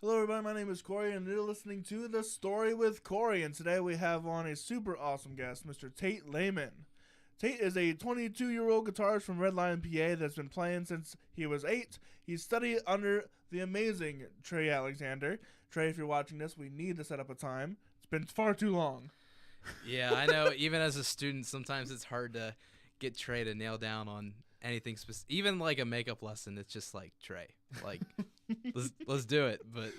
Hello everybody, my name is Cory and you're listening to The Story with Cory, and today we have on a super awesome guest, Mr. Tate Lehman. Tate is a 22-year-old guitarist from Red Lion, PA that's been playing since he was 8. He studied under the amazing Trey Alexander. Trey, if you're watching this, we need to set up a time. It's been far too long. Yeah, I know. Even as a student, sometimes it's hard to get Trey to nail down on anything specific. Even like a makeup lesson, it's just like, Trey, like, let's do it. But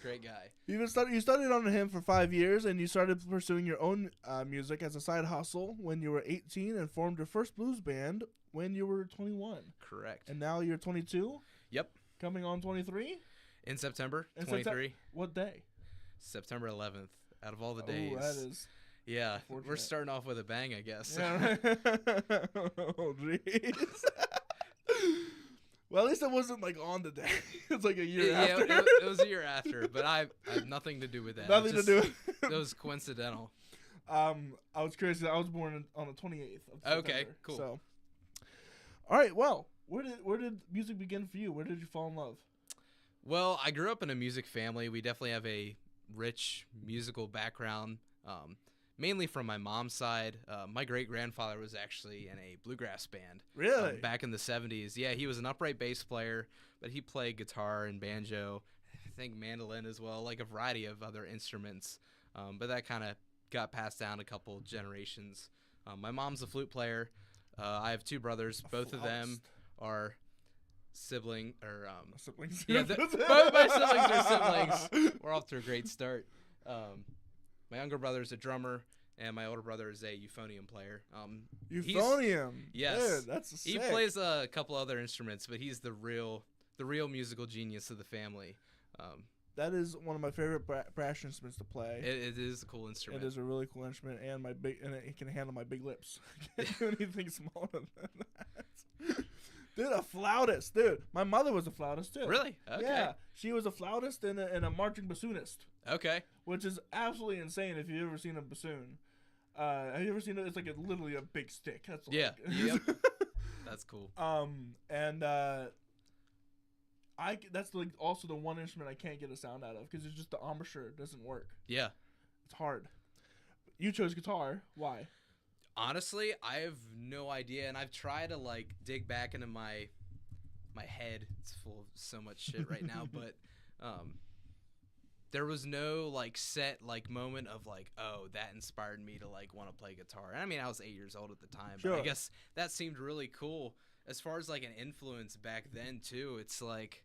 great guy. You studied under him for 5 years, and you started pursuing your own music as a side hustle when you were 18 and formed your first blues band when you were 21. Correct. And now you're 22? Yep. Coming on 23? In September, 23. What day? September 11th. Out of all the days. Oh, that is... Yeah, we're starting off with a bang, I guess. Yeah. Oh, jeez. Well, at least it wasn't like on the day. It's like a year after. Yeah, it was a year after, but I had nothing to do with that. Nothing to do with it. It was coincidental. I was curious. I was born on the 28th of September. Okay, cool. So, all right. Well, where did music begin for you? Where did you fall in love? Well, I grew up in a music family. We definitely have a rich musical background. Mainly from my mom's side. My great-grandfather was actually in a bluegrass band. Really? Back in the 70s. Yeah, he was an upright bass player, but he played guitar and banjo, I think mandolin as well, like a variety of other instruments. But that kind of got passed down a couple generations. My mom's a flute player. I have two brothers. Both of them are siblings. Yeah, both my siblings are siblings. We're off to a great start. My younger brother is a drummer, and my older brother is a euphonium player. Euphonium? Yes. Dude, that's sick. He plays a couple other instruments, but he's the real musical genius of the family. That is one of my favorite brass instruments to play. It is a cool instrument. It is a really cool instrument, and it can handle my big lips. I can't do anything smaller than that. Dude, a flautist. Dude, my mother was a flautist, too. Really? Okay. Yeah. She was a flautist and a marching bassoonist. Okay. Which is absolutely insane if you've ever seen a bassoon. Have you ever seen it? It's like literally a big stick. That's yeah. Yep. That's cool. That's like also the one instrument I can't get a sound out of because it's just the embouchure doesn't work. Yeah. It's hard. You chose guitar. Why? Honestly, I have no idea, and I've tried to like dig back into my head. It's full of so much shit right now, but there was no like set like moment of like, oh, that inspired me to like want to play guitar. And I mean, I was 8 years old at the time, sure. But I guess that seemed really cool as far as like an influence back then too. It's like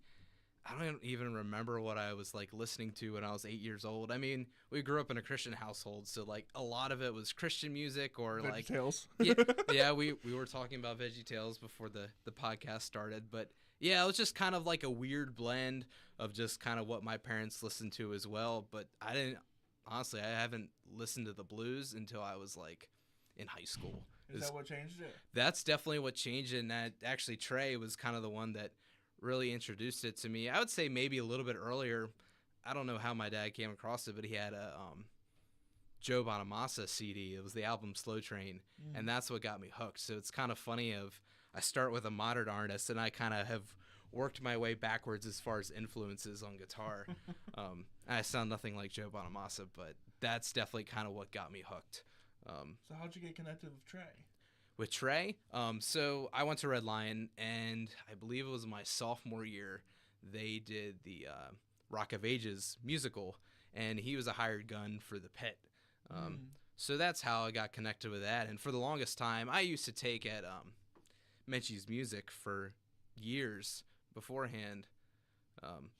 I don't even remember what I was like listening to when I was 8 years old. I mean, we grew up in a Christian household, so like a lot of it was Christian music or like VeggieTales. yeah, we were talking about VeggieTales before the podcast started, but yeah, it was just kind of like a weird blend of just kind of what my parents listened to as well. But I haven't listened to the blues until I was like in high school. Is that what changed it? That's definitely what changed it. And that actually Trey was kind of the one that really introduced it to me. I would say maybe a little bit earlier. I don't know how my dad came across it, but he had a Joe Bonamassa CD. It was the album Slow Train, and that's what got me hooked. So it's kind of funny I start with a modern artist, and I kind of have worked my way backwards as far as influences on guitar. I sound nothing like Joe Bonamassa, but that's definitely kind of what got me hooked. So how'd you get connected with Trey? With Trey? So I went to Red Lion, and I believe it was my sophomore year, they did the Rock of Ages musical, and he was a hired gun for the pit. So that's how I got connected with that. And for the longest time, I used to take at Menchie's Music for years beforehand.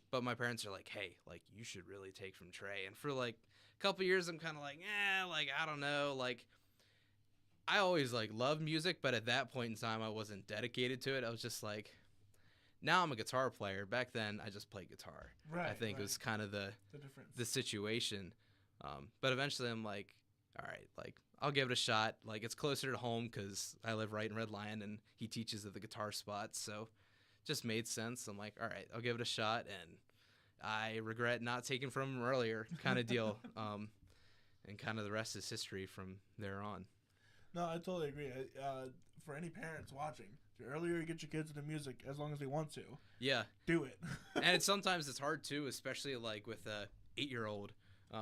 But my parents are like, hey, like, you should really take from Trey. And for like a couple years, I'm kind of like, like, I don't know. Like, I always like loved music, but at that point in time, I wasn't dedicated to it. I was just like, now I'm a guitar player. Back then, I just played guitar. Right. I think it was kind of the difference. The situation. But eventually, I'm like, all right, like, I'll give it a shot. Like, it's closer to home because I live right in Red Lion, and he teaches at the guitar spot, so just made sense. I'm like, all right, I'll give it a shot, and I regret not taking from him earlier, kind of deal. And kind of the rest is history from there on. No, I totally agree. For any parents watching, The earlier you get your kids into music, as long as they want to, Yeah. do it. And sometimes it's hard too, especially like with a 8-year-old.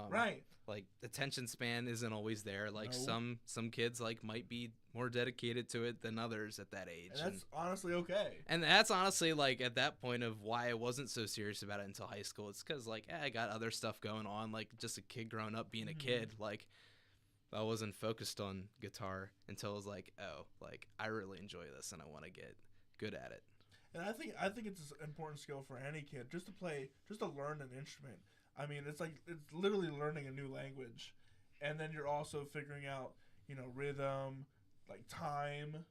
Right. Like attention span isn't always there. Like No. some kids like might be more dedicated to it than others at that age. And that's honestly okay. And that's honestly like at that point of why I wasn't so serious about it until high school. It's because like I got other stuff going on, like just a kid growing up being a kid. Like I wasn't focused on guitar until I was like, oh, like I really enjoy this and I want to get good at it. And I think it's an important skill for any kid just to learn an instrument. I mean, it's literally learning a new language, and then you're also figuring out, rhythm, like time,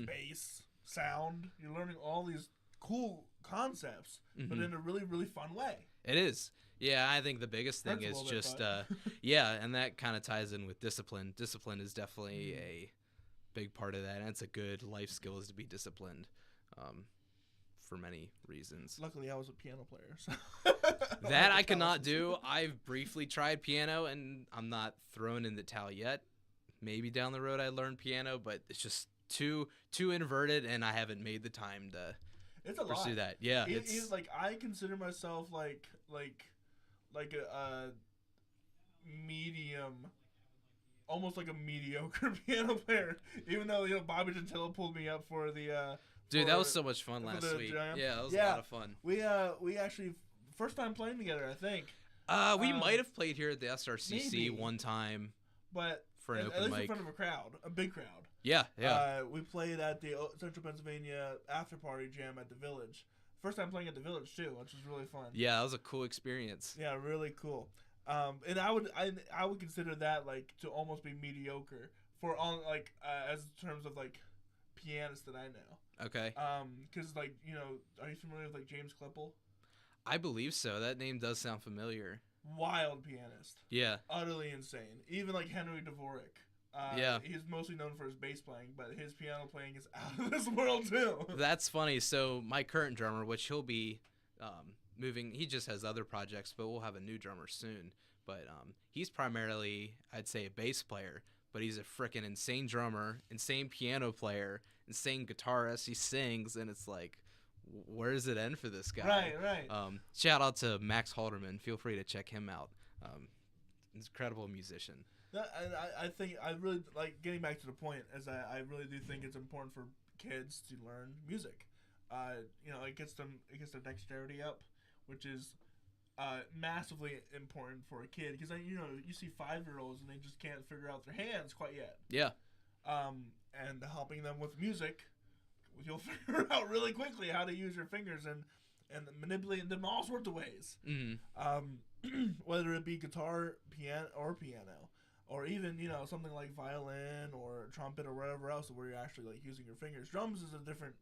space, sound. You're learning all these cool concepts, but in a really, really fun way. It is. Yeah, I think the biggest thing Hurts a is little bit, just, but- yeah, and that kind of ties in with discipline. Discipline is definitely a big part of that, and it's a good life skill is to be disciplined for many reasons. Luckily, I was a piano player. So That I cannot do. I've briefly tried piano, and I'm not thrown in the towel yet. Maybe down the road I learn piano, but it's just too inverted, and I haven't made the time to it's a pursue lot. that. Yeah, It's like I consider myself like a medium, almost like a mediocre piano player. Even though Bobby Gentile pulled me up for the. Dude, that was so much fun last week. jam. Yeah, that was a lot of fun. We actually first time playing together, I think. We might have played here at the SRCC maybe. one time, But for an at open least mic. in front of a crowd, a big crowd. Yeah. We played at the Central Pennsylvania after party jam at the Village. First time playing at the Village too, which was really fun. Yeah, that was a cool experience. Yeah, really cool. And I would consider that like to almost be mediocre for on like as terms of like pianists that I know. Okay. Because like are you familiar with like James Klippel? I believe so. That name does sound familiar. Wild pianist. Yeah. Utterly insane. Even like Henry Dvorak. Yeah. He's mostly known for his bass playing, but his piano playing is out of this world too. That's funny. So my current drummer, which he'll be moving, he just has other projects, but we'll have a new drummer soon. But he's primarily, I'd say, a bass player, but he's a freaking insane drummer, insane piano player, insane guitarist. He sings, and it's like, where does it end for this guy? Right. Shout out to Max Halderman. Feel free to check him out. Incredible musician. I think I really like getting back to the point, as I really do think it's important for kids to learn music. It gets their dexterity up, which is massively important for a kid because you see 5-year-olds and they just can't figure out their hands quite yet. Yeah. And helping them with music, you'll figure out really quickly how to use your fingers and manipulate them all sorts of ways. Whether it be guitar, piano, or even something like violin or trumpet or whatever else where you're actually like using your fingers. Drums is a different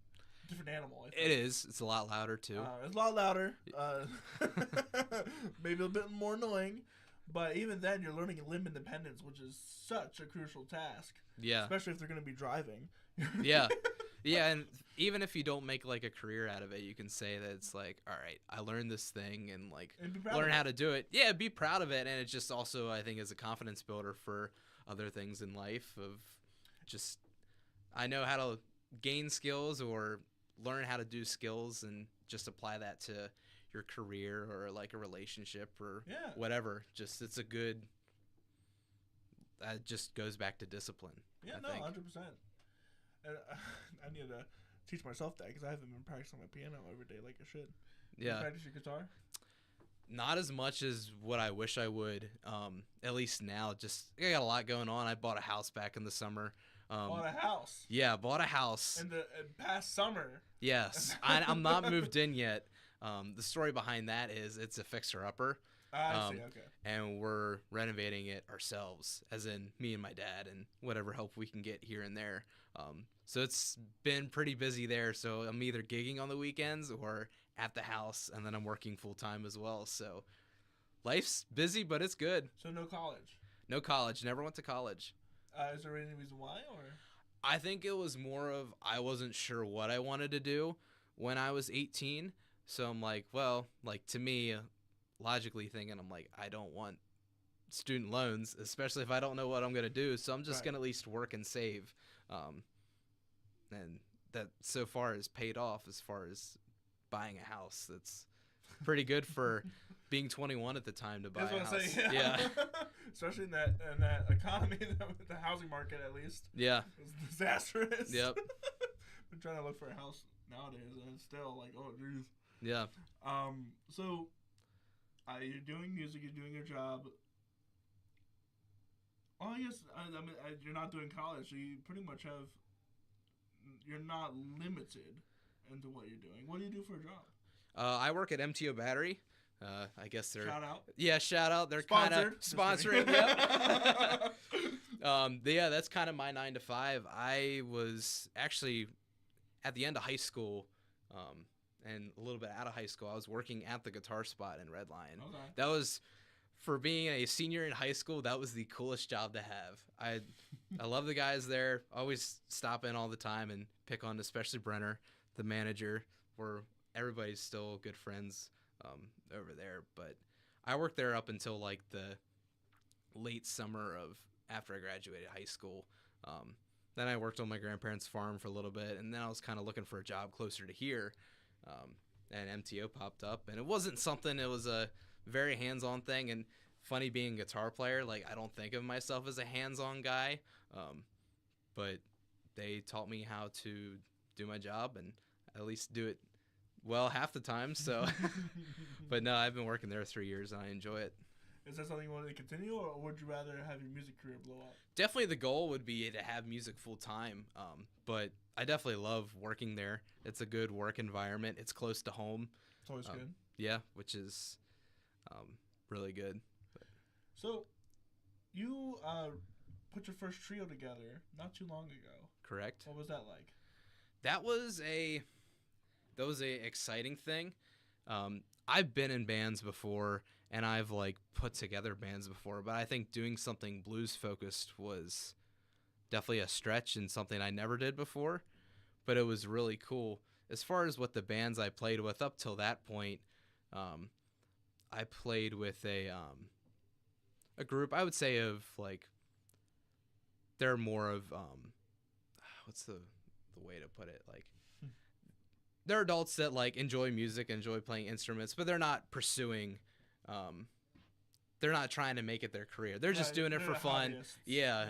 animal. I think. It is. It's a lot louder too. It's a lot louder. Maybe a bit more annoying. But even then, you're learning limb independence, which is such a crucial task. Yeah. Especially if they're going to be driving. Yeah. Yeah, and even if you don't make like a career out of it, you can say that it's like, all right, I learned this thing and like learn how to do it. Yeah, be proud of it, and it just also I think is a confidence builder for other things in life of just I know how to gain skills or learn how to do skills and just apply that to your career or like a relationship or whatever. Just it's a good that just goes back to discipline. Yeah, I think. 100%. And I need to teach myself that because I haven't been practicing my piano every day like I should. Yeah. You practice your guitar? Not as much as what I wish I would. At least now, just I got a lot going on. I bought a house back in the summer. Bought a house? Yeah, bought a house. In the past summer? Yes. I'm not moved in yet. The story behind that is it's a fixer-upper. I see, okay. And we're renovating it ourselves, as in me and my dad and whatever help we can get here and there. So it's been pretty busy there. So I'm either gigging on the weekends or at the house, and then I'm working full-time as well. So life's busy, but it's good. So no college? No college. Never went to college. Is there any reason why? Or I think it was more of I wasn't sure what I wanted to do when I was 18. So I'm like, well, like to me, logically thinking, I'm like, I don't want student loans, especially if I don't know what I'm going to do. So I'm just going to at least work and save. And that so far has paid off as far as buying a house. That's pretty good for being 21 at the time to buy a house. Yeah. Especially in that economy, the housing market at least. Yeah. It's disastrous. Yep. Been trying to look for a house nowadays, and it's still like, oh, geez. Yeah. So, you're doing music, you're doing your job. Well, I guess you're not doing college, so you pretty much you're not limited into what you're doing. What do you do for a job? I work at MTO Battery. I guess they're shout out. Yeah, shout out. They're kind of sponsoring. Yep. Yeah, that's kind of my 9 to 5. I was actually at the end of high school, and a little bit out of high school. I was working at the Guitar Spot in Red Lion. Okay. That was, for being a senior in high school, that was the coolest job to have. I love the guys there. Always stop in all the time and pick on, especially Brenner, the manager, where everybody's still good friends over there. But I worked there up until like the late summer of after I graduated high school. Then I worked on my grandparents' farm for a little bit, and then I was kind of looking for a job closer to here. And MTO popped up, and it wasn't something. It was a very hands-on thing. And funny, being a guitar player, like, I don't think of myself as a hands-on guy, but they taught me how to do my job and at least do it well half the time. So, but no, I've been working there 3 years and I enjoy it. Is that something you want to continue, or would you rather have your music career blow up? Definitely the goal would be to have music full time, but I definitely love working there. It's a good work environment. It's close to home. It's always good. Yeah, which is really good. So, you put your first trio together not too long ago. Correct. What was that like? That was a exciting thing. I've been in bands before, and I've like put together bands before, but I think doing something blues focused was definitely a stretch and something I never did before, but it was really cool. As far as what the bands I played with up till that point, I played with a group, I would say, of like, they're more of what's the way to put it, like, they're adults that like enjoy music, enjoy playing instruments, but they're not pursuing they're not trying to make it their career. They're just doing it for fun. Yeah.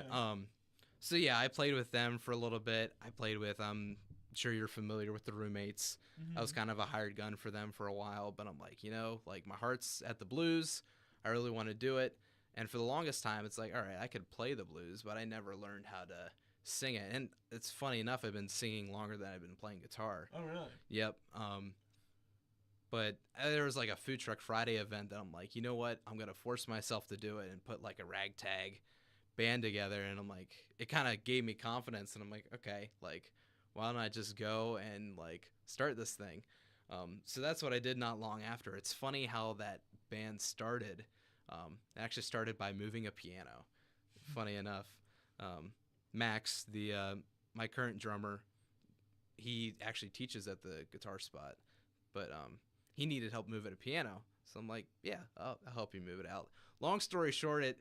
So yeah, I played with them for a little bit. I played with I'm sure you're familiar with the Roommates. Mm-hmm. I was kind of a hired gun for them for a while, but I'm like, like, my heart's at the blues. I really want to do it. And for the longest time, it's like, all right, I could play the blues, but I never learned how to sing it. And it's funny enough, I've been singing longer than I've been playing guitar. Oh, really? Yep. But there was like a Food Truck Friday event that I'm like, you know what? I'm going to force myself to do it and put like a ragtag band together. And I'm like, it kind of gave me confidence. And I'm like, okay, like, why don't I just go and like start this thing? So that's what I did not long after. It's funny how that band started. It actually started by moving a piano. Funny enough. Max, my current drummer, he actually teaches at the Guitar Spot, but he needed help moving a piano. So I'm like, yeah, I'll help you move it out. Long story short, it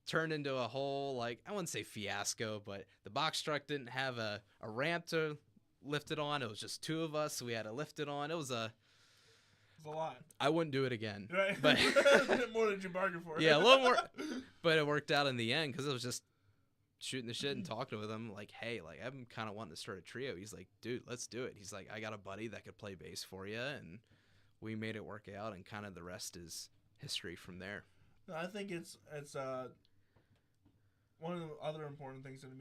turned into a whole, like, I wouldn't say fiasco, but the box truck didn't have a ramp to lift it on. It was just two of us, so we had to lift it on. It was a lot. I wouldn't do it again. Right. But more than you bargained for. Yeah, a little more. But it worked out in the end because it was just shooting the shit and talking with him. Like, hey, like, I'm kind of wanting to start a trio. He's like, dude, let's do it. He's like, I got a buddy that could play bass for you, and we made it work out, and kind of the rest is history from there. No, I think it's one of the other important things in the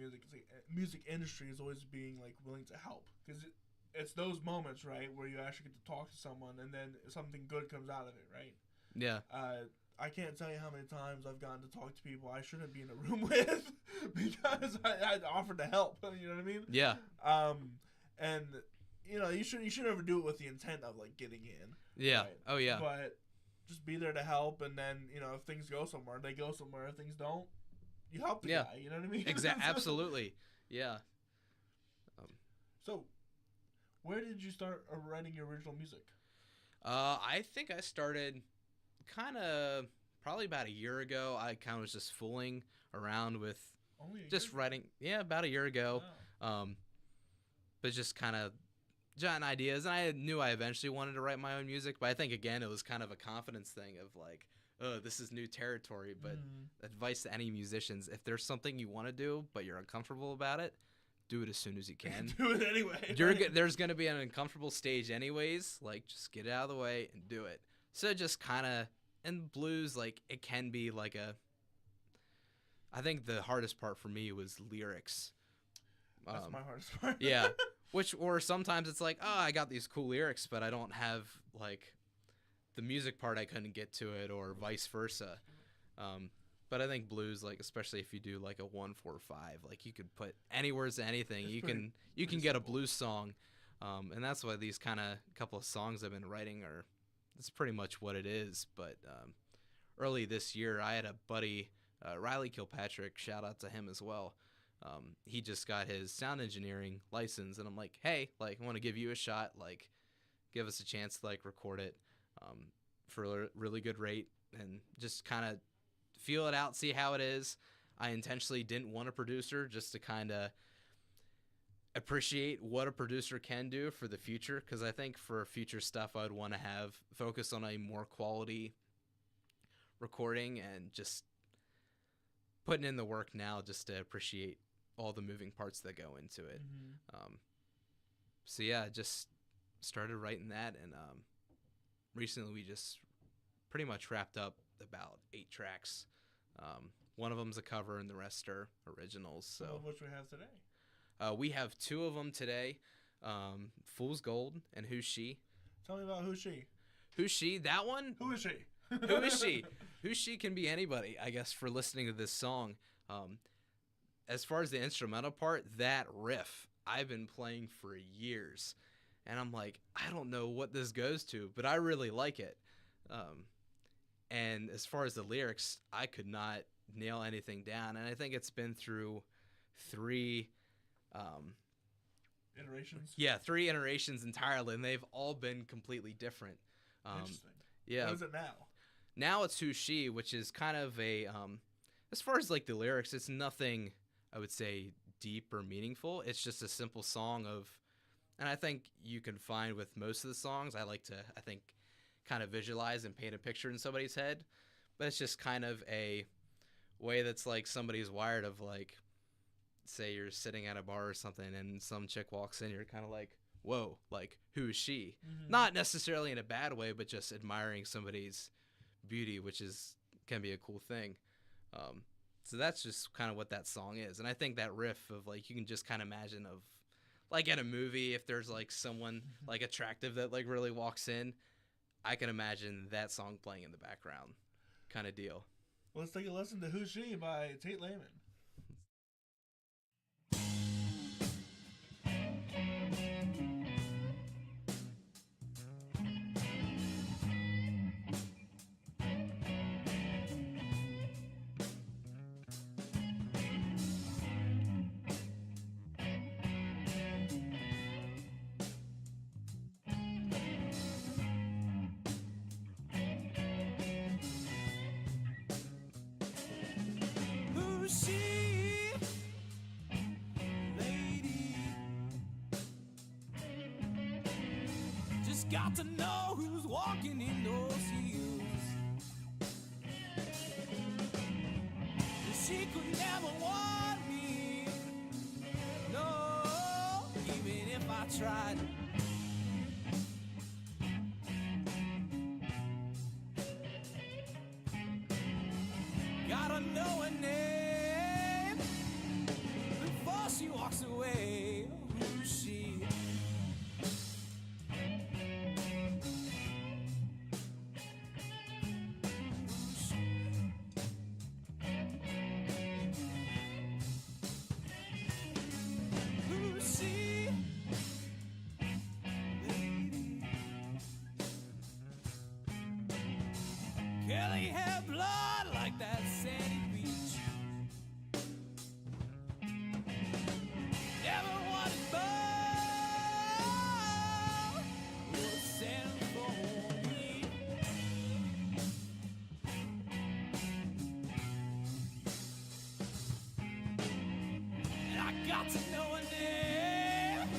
music industry is always being like willing to help, because it's those moments, right, where you actually get to talk to someone and then something good comes out of it, right? Yeah. I can't tell you how many times I've gotten to talk to people I shouldn't be in a room with because I offered to help. You know what I mean? Yeah. And you should never do it with the intent of like getting in. Yeah. Right? Oh yeah. But just be there to help, and then if things go somewhere, they go somewhere. If things don't, you help the guy. You know what I mean? Absolutely. Yeah. So, where did you start writing your original music? I think I started kind of probably about a year ago. I kind of was just fooling around with just writing. Yeah, about a year ago. Wow. but just kind of jotting ideas. And I knew I eventually wanted to write my own music, but I think again it was kind of a confidence thing of like, oh, this is new territory. But advice to any musicians: if there's something you want to do but you're uncomfortable about it, do it as soon as you can. Do it anyway. There's gonna be an uncomfortable stage anyways. Like, just get it out of the way and do it. So just kind of, and blues, like, it can be like I think the hardest part for me was lyrics. That's my hardest part. Yeah. Or sometimes it's like, oh, I got these cool lyrics, but I don't have, like, the music part, I couldn't get to it, or vice versa. But I think blues, like, especially if you do, like, a 1-4-5, like, you could put any words to anything. You can get a blues song. And that's why these kind of couple of songs I've been writing that's pretty much what it is. But early this year, I had a buddy, Riley Kilpatrick, shout out to him as well. He just got his sound engineering license, and I'm like, hey, like, I want to give you a shot, like, give us a chance to, like, record it for a really good rate, and just kind of feel it out, see how it is. I intentionally didn't want a producer, just to kind of appreciate what a producer can do for the future, because I think for future stuff I would want to have focus on a more quality recording and just putting in the work now just to appreciate all the moving parts that go into it. So yeah, just started writing that, and recently we just pretty much wrapped up about 8 tracks. One of them's a cover and the rest are originals. So which we have today. We have 2 of them today, Fool's Gold and Who's She. Tell me about Who's She. Who's She? That one? Who is she? Who is she? Who's she can be anybody, I guess, for listening to this song. As far as the instrumental part, that riff, I've been playing for years. And I'm like, I don't know what this goes to, but I really like it. And as far as the lyrics, I could not nail anything down. And I think it's been through 3... iterations? Yeah, 3 iterations entirely, and they've all been completely different. Interesting. Yeah. What is it now? Now it's Who's She, which is kind of a, as far as like the lyrics, it's nothing, I would say, deep or meaningful. It's just a simple song of, and I think you can find with most of the songs, I like to, I think, kind of visualize and paint a picture in somebody's head, but it's just kind of a way that's like somebody's wired of like, say you're sitting at a bar or something and some chick walks in, you're kind of like, whoa, like, who is she? Not necessarily in a bad way, but just admiring somebody's beauty, which can be a cool thing. So that's just kind of what that song is. And I think that riff of like, you can just kind of imagine of like in a movie, if there's like someone like attractive that like really walks in, I can imagine that song playing in the background kind of deal. Well, let's take a listen to Who's She by Tate Lehman. She, lady, just got to know who's walking in those heels. She could never want me, no, even if I tried. Gotta know her name before she walks away. Who's she? Who's she? Lady, curly hair, blood like that sandy beach. Never wanted more. You'll send for me. And I got to know her name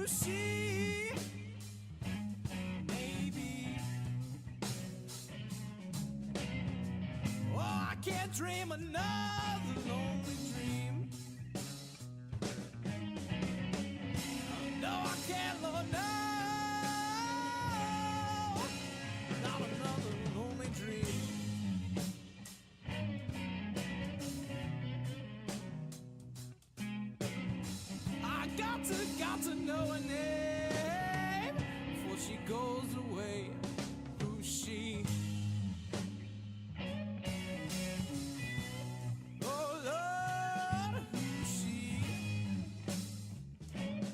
who's she? Maybe. Oh, I can't dream another lonely dream. No, I can't, Lord, no. Not another lonely dream. I got to know her name before she goes away. Who's she? Oh Lord, who's she? Who's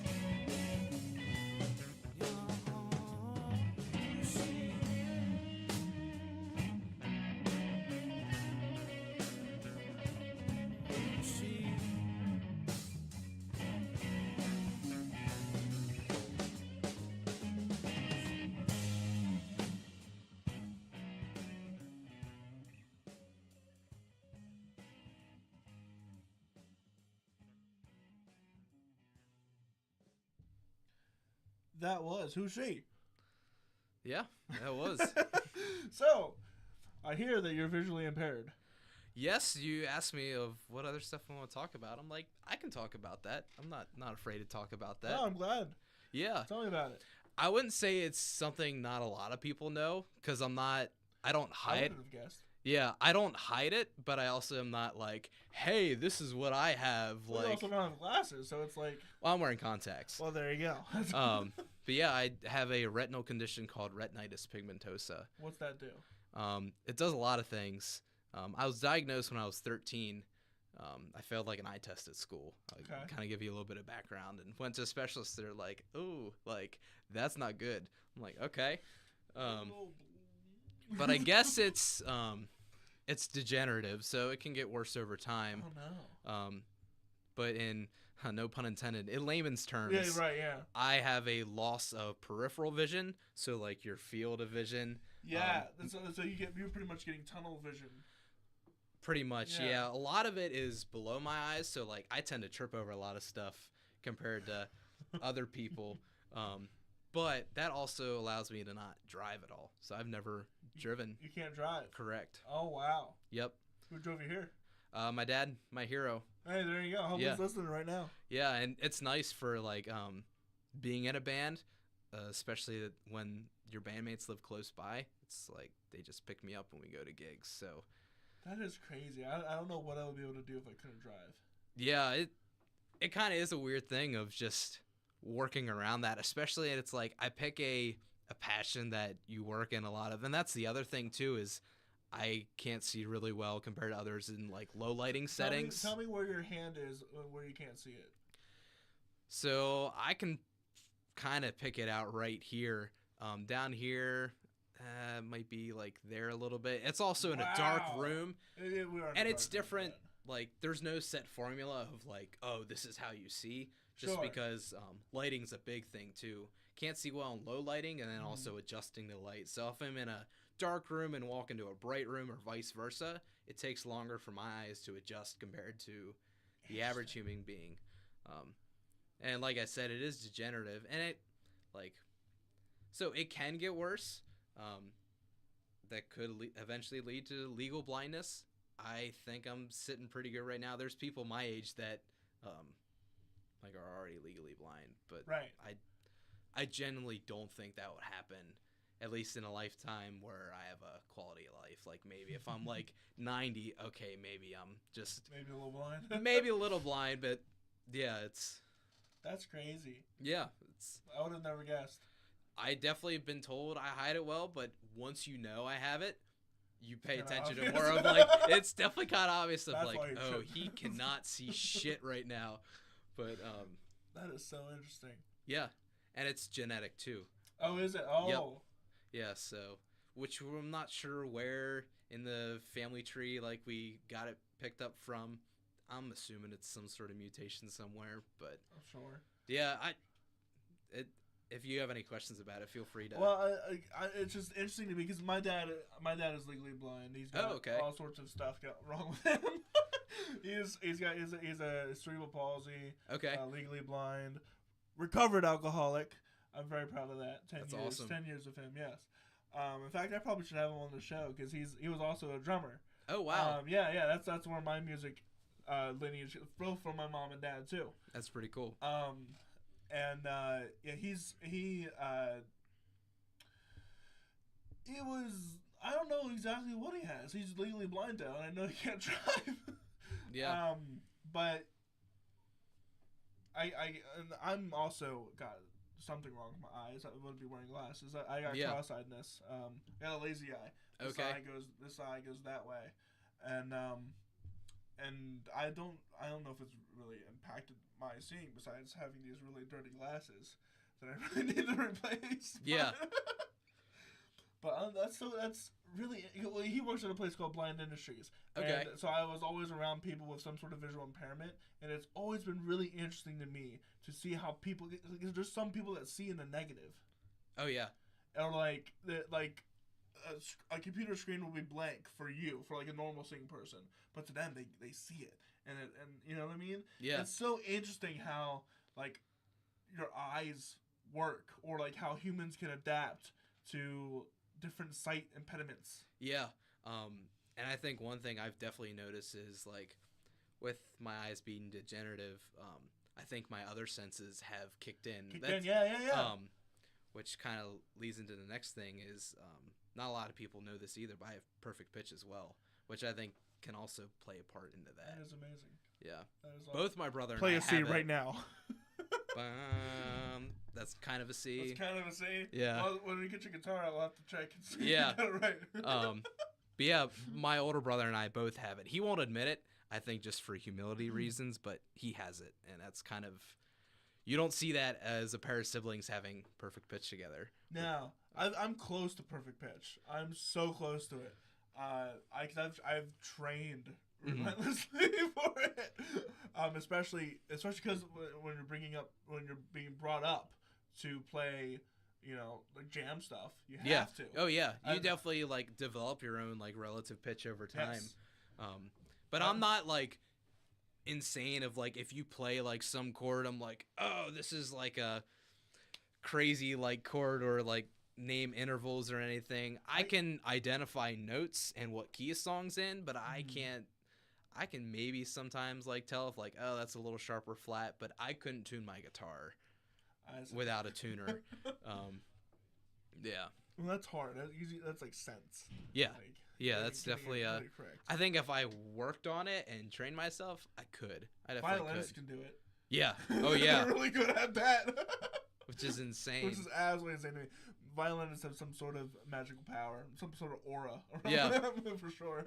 she? Who's she? That was Who's She? Yeah, that was. So, I hear that you're visually impaired. Yes, you asked me of what other stuff I want to talk about. I'm like, I can talk about that. I'm not afraid to talk about that. Oh, I'm glad. Yeah. Tell me about it. I wouldn't say it's something not a lot of people know because I don't I hide. would have guessed. Yeah, I don't hide it, but I also am not like, hey, this is what I have. Well, you also don't have glasses, so it's like... Well, I'm wearing contacts. Well, there you go. But yeah, I have a retinal condition called retinitis pigmentosa. What's that do? It does a lot of things. I was diagnosed when I was 13. I failed like an eye test at school. I kind of give you a little bit of background and went to a specialist. They're like, "Oh, like that's not good." I'm like, "Okay," but I guess it's degenerative, so it can get worse over time. Oh no. But in no pun intended, in layman's terms, Yeah, right. Yeah. I have a loss of peripheral vision, so like your field of vision. Yeah. So you're pretty much getting tunnel vision. Pretty much, Yeah. yeah. A lot of it is below my eyes, so like I tend to trip over a lot of stuff compared to other people. But that also allows me to not drive at all. So I've never driven. You can't drive. Correct. Oh wow. Yep. Who drove you here? My dad, my hero. Hey, there you go. Hope he's listening right now. Yeah, and it's nice for like being in a band, especially when your bandmates live close by. It's like they just pick me up when we go to gigs. So that is crazy. I don't know what I would be able to do if I couldn't drive. Yeah, it kind of is a weird thing of just working around that, especially it's like I pick a passion that you work in a lot of, and that's the other thing too is I can't see really well compared to others in like low lighting settings. Tell me where your hand is where you can't see it. So I can kind of pick it out right here. Down here might be like there a little bit. It's also in a dark room, and it's different. Like there's no set formula of like, oh, this is how you see. Just because lighting's a big thing too. Can't see well in low lighting, and then also adjusting the light. So if I'm in a dark room and walk into a bright room or vice versa, it takes longer for my eyes to adjust compared to the average human being. And like I said, it is degenerative, and it so it can get worse. That could eventually lead to legal blindness. I think I'm sitting pretty good right now. There's people my age that are already legally blind, but I genuinely don't think that would happen, at least in a lifetime where I have a quality of life. Like maybe if I'm like 90, okay, maybe I'm just maybe a little blind. Maybe a little blind, but yeah, that's crazy. Yeah, I would have never guessed. I definitely have been told I hide it well, but once you know I have it, you pay attention to more of like it's definitely kind of obvious of like, oh, he cannot see shit right now. But that is so interesting. Yeah, and it's genetic too. Oh, is it? Oh. Yep. Yeah, so which I'm not sure where in the family tree like we got it picked up from. I'm assuming it's some sort of mutation somewhere, but I'm sure. Yeah, if you have any questions about it, feel free to. Well, it's just interesting to me because my dad is legally blind. He's got all sorts of stuff wrong with him. he's a cerebral palsy. Okay. Legally blind, recovered alcoholic. I'm very proud of that. 10 That's years, awesome. 10 years of him, yes. In fact, I probably should have him on the show because he was also a drummer. Oh wow, Yeah. That's where my music lineage, both from my mom and dad too. that's pretty cool. It was, I don't know exactly what he has. He's legally blind now, and I know he can't drive. Yeah. But I'm also got something wrong with my eyes. I would be wearing glasses. I got cross-eyedness. I got a lazy eye. This eye goes that way, and I don't know if it's really impacted my seeing besides having these really dirty glasses that I really need to replace. Yeah. But that's really, he works at a place called Blind Industries. Okay. And so I was always around people with some sort of visual impairment, and it's always been really interesting to me to see how people, because there's some people that see in the negative. Oh yeah. Or a computer screen will be blank for you, for like a normal seeing person, but to them they see it, and you know what I mean? Yeah. It's so interesting how like your eyes work, or like how humans can adapt to different sight impediments. Yeah. And I think one thing I've definitely noticed is like with my eyes being degenerative, I think my other senses have kicked in. Yeah. Which kind of leads into the next thing is not a lot of people know this either, but I have perfect pitch as well, which I think can also play a part into that. That is amazing. Yeah. That is awesome. Both my brother and Play I a C have right it. now. That's kind of a C. That's kind of a C. Yeah. Well, when we get your guitar, I'll have to check and see. Yeah. Right. But yeah, my older brother and I both have it. He won't admit it, I think just for humility reasons, but he has it. And that's kind of, you don't see that as a pair of siblings having perfect pitch together. No. I'm close to perfect pitch. I'm so close to it. I've trained relentlessly for it. Especially because when you're being brought up to play, like jam stuff, you have to. Oh yeah, you definitely like develop your own like relative pitch over time. Yes. But I'm not like insane of like if you play like some chord, I'm like, oh, this is like a crazy like chord or like name intervals or anything. I can identify notes and what key a song's in, but I can maybe sometimes like tell if like, oh, that's a little sharp or flat, but I couldn't tune my guitar without a tuner. Yeah. Well, that's hard. That's like sense. Yeah. Like, yeah, that's definitely correct. I think if I worked on it and trained myself, I could. I definitely Violinists could. can do it. Yeah. Oh yeah. They're really good at that. Which is insane. Which is absolutely insane to me. Violinists have some sort of magical power, some sort of aura around Yeah. them, for sure.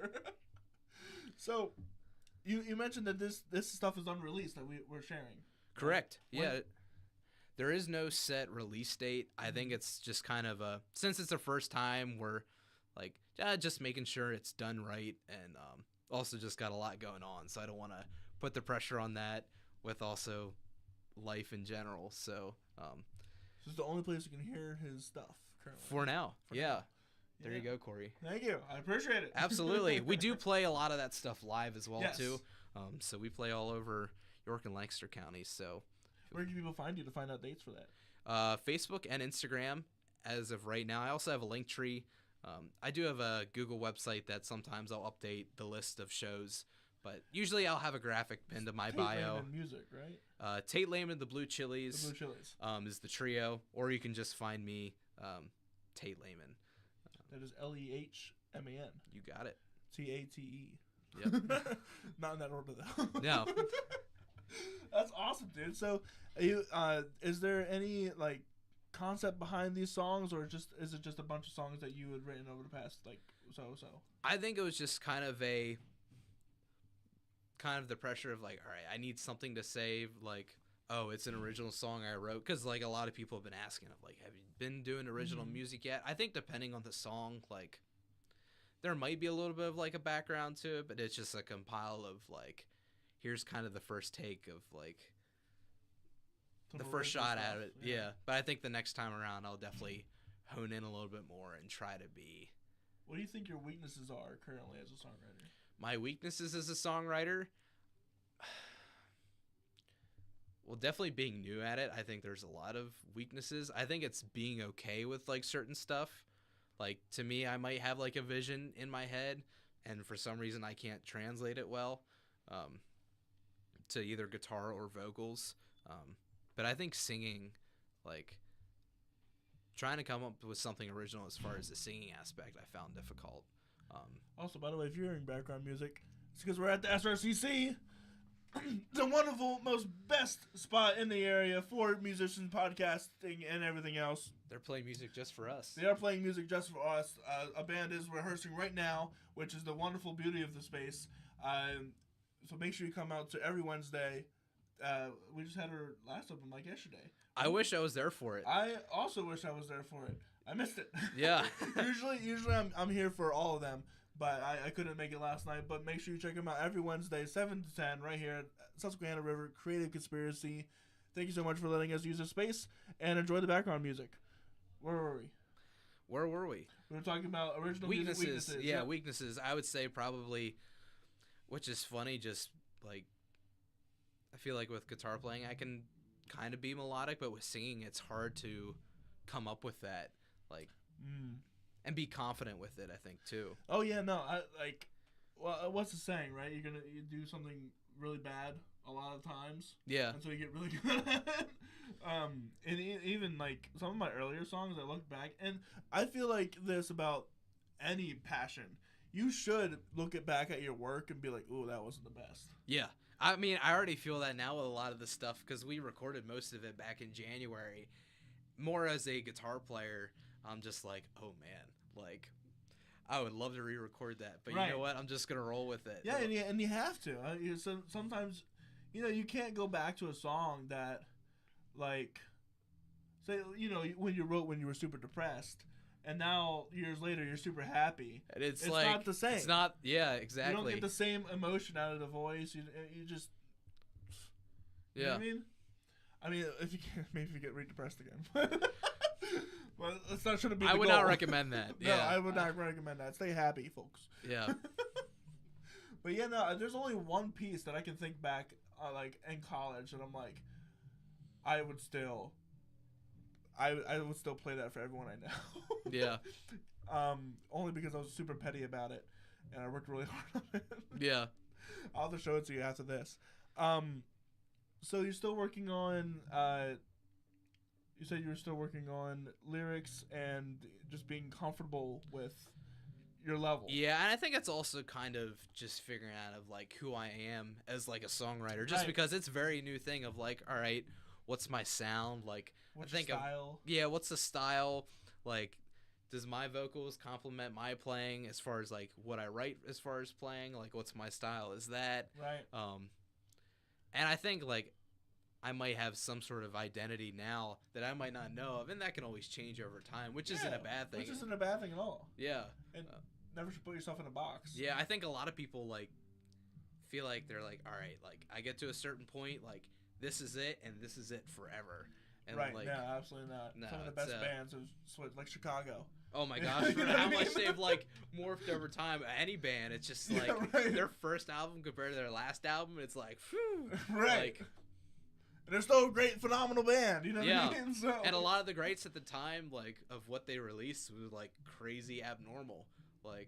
So, you mentioned that this stuff is unreleased that we're sharing. Correct. Yeah. There is no set release date. I think it's just kind of since it's the first time, we're like just making sure it's done right, and also just got a lot going on, so I don't want to put the pressure on that with also life in general. So this is the only place you can hear his stuff currently. For now. Now. There you go, Cory. Thank you. I appreciate it. Absolutely. We do play a lot of that stuff live as well, yes. too. So we play all over York and Lancaster counties. So where can people find you to find out dates for that? Facebook and Instagram as of right now. I also have a link tree. I do have a Google website that sometimes I'll update the list of shows, but usually I'll have a graphic pinned to my Tate bio. Lehman Music, right? Tate Lehman, the Blue Chilies. The Blue Chilies. Is the trio, or you can just find me, Tate Lehman. That is Lehman. You got it. Tate. Yep. Not in that order though. No. That's awesome, dude. So, is there any like concept behind these songs, or is it just a bunch of songs that you had written over the past like so? I think it was just kind of the pressure of like, all right, I need something to say, like, oh, it's an original song I wrote, because like a lot of people have been asking of like, have you been doing original music yet? I think depending on the song, like there might be a little bit of like a background to it, but it's just a compile of like, here's kind of the first take of like the first shot at it. Yeah. But I think the next time around I'll definitely hone in a little bit more and try to be. What do you think your weaknesses are currently as a songwriter? My weaknesses as a songwriter? Well, definitely being new at it, I think there's a lot of weaknesses. I think it's being okay with like certain stuff. Like to me, I might have like a vision in my head, and for some reason I can't translate it well to either guitar or vocals. But I think singing, like trying to come up with something original as far as the singing aspect, I found difficult. Also, by the way, if you're hearing background music, it's because we're at the SRCC. The wonderful, most best spot in the area for musicians, podcasting, and everything else. They're playing music just for us. They are playing music just for us. A band is rehearsing right now, which is the wonderful beauty of the space. So make sure you come out to every Wednesday. We just had our last open like yesterday. I wish I was there for it. I also wish I was there for it. I missed it. Yeah. usually I'm here for all of them. But I couldn't make it last night. But make sure you check them out every Wednesday, 7 to 10, right here at Susquehanna River Creative Conspiracy. Thank you so much for letting us use this space, and enjoy the background music. Where were we? We were talking about original weaknesses. Music weaknesses. Yeah, weaknesses. I would say probably, which is funny, just like, I feel like with guitar playing, I can kind of be melodic, but with singing, it's hard to come up with that. Like... And be confident with it, I think, too. Oh, yeah, no, well, what's the saying, right? You do something really bad a lot of times. Yeah. Until you get really good at it. And even, like, some of my earlier songs, I look back, and I feel like this about any passion. You should look back at your work and be like, ooh, that wasn't the best. Yeah. I mean, I already feel that now with a lot of the stuff, because we recorded most of it back in January. More as a guitar player, I'm just like, oh, man. Like, I would love to re-record that, but right. You know what? I'm just gonna roll with it. Yeah, and you have to. So sometimes, you can't go back to a song that, like, say, when you wrote when you were super depressed, and now years later you're super happy. And it's like, not the same. It's not. Yeah, exactly. You don't get the same emotion out of the voice. You just. You know what I mean, if you get re-depressed again. Well, that's not shouldn't be. I would not recommend that. Yeah. No, I would not recommend that. Stay happy, folks. Yeah. But yeah, no. There's only one piece that I can think back, like in college, and I'm like, I would still play that for everyone I know. Yeah. Only because I was super petty about it, and I worked really hard on it. Yeah. I'll have to show it to you after this. So you're still working on. You said you were still working on lyrics and just being comfortable with your level. Yeah, and I think it's also kind of just figuring out of like who I am as like a songwriter, just because it's a very new thing of like, all right, what's my sound? Like, what's I think your style? What's the style? Like, does my vocals complement my playing as far as like what I write as far as playing? Like, what's my style? Is that right? And I think like I might have some sort of identity now that I might not know of, and that can always change over time, which isn't a bad thing. Which isn't a bad thing at all. Yeah. And never should put yourself in a box. Yeah, I think a lot of people, like, feel like they're like, all right, like, I get to a certain point, like, this is it, and this is it forever. And right, like, no, absolutely not. No, some of the best bands have like Chicago. Oh my gosh, for how much they've like morphed over time. Any band, it's just like their first album compared to their last album, it's like, phew. Right. Like, and they're still a great, phenomenal band, you know what I mean? So. And a lot of the greats at the time, like, of what they released was, like, crazy abnormal. Like,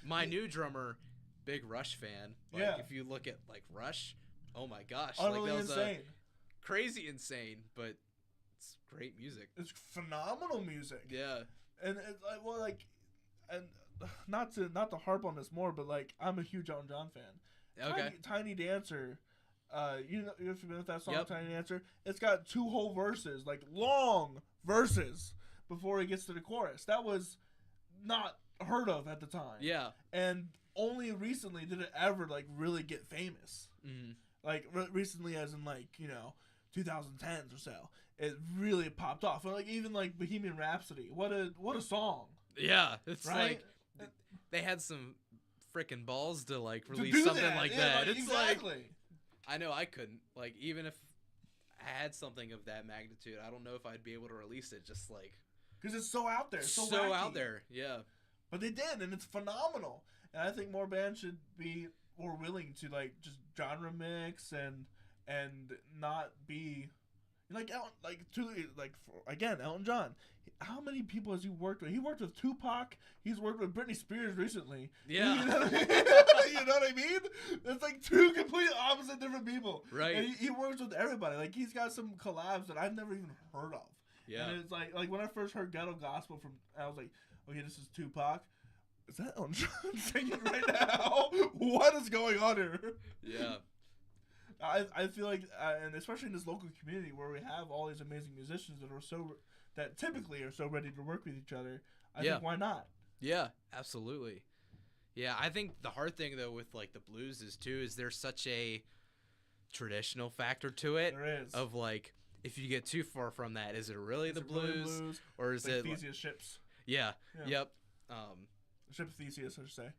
my new drummer, big Rush fan. Like, if you look at, like, Rush, oh my gosh. Utterly like, that was insane. Crazy insane, but it's great music. It's phenomenal music. Yeah. And it's like, well, like, and not to harp on this more, but, like, I'm a huge Elton John fan. Okay. Tiny Dancer. You're familiar with that song, Yep. Tiny Dancer? It's got 2 whole verses, like long verses, before he gets to the chorus. That was not heard of at the time. Yeah. And only recently did it ever, like, really get famous. Mm-hmm. Like, recently as in, like, 2010s or so. It really popped off. And, like, even, like, Bohemian Rhapsody. What a song. Yeah. It's right? like, they had some freaking balls to, like, release something that. like Yeah, that. It's exactly. like, I know I couldn't. Like, even if I had something of that magnitude, I don't know if I'd be able to release it. Just like, because it's so out there, so wacky. Out there, yeah. But they did, and it's phenomenal. And I think more bands should be more willing to like just genre mix and and not be like Elton John. How many people has he worked with? He worked with Tupac. He's worked with Britney Spears recently. Yeah. You know what I mean? You know what I mean? It's like two complete opposite different people. Right. And he works with everybody. Like he's got some collabs that I've never even heard of. Yeah. And it's like when I first heard Ghetto Gospel I was like, okay, this is Tupac. Is that Elton John singing right now? What is going on here? Yeah. I feel like, and especially in this local community where we have all these amazing musicians that typically are so ready to work with each other, I think why not? Yeah, absolutely. Yeah, I think the hard thing though with like the blues is there's such a traditional factor to it. There is. Of like, if you get too far from that, is it really the blues? Or is it Theseus ships? Yeah. Yep. Ship Theseus, I should say.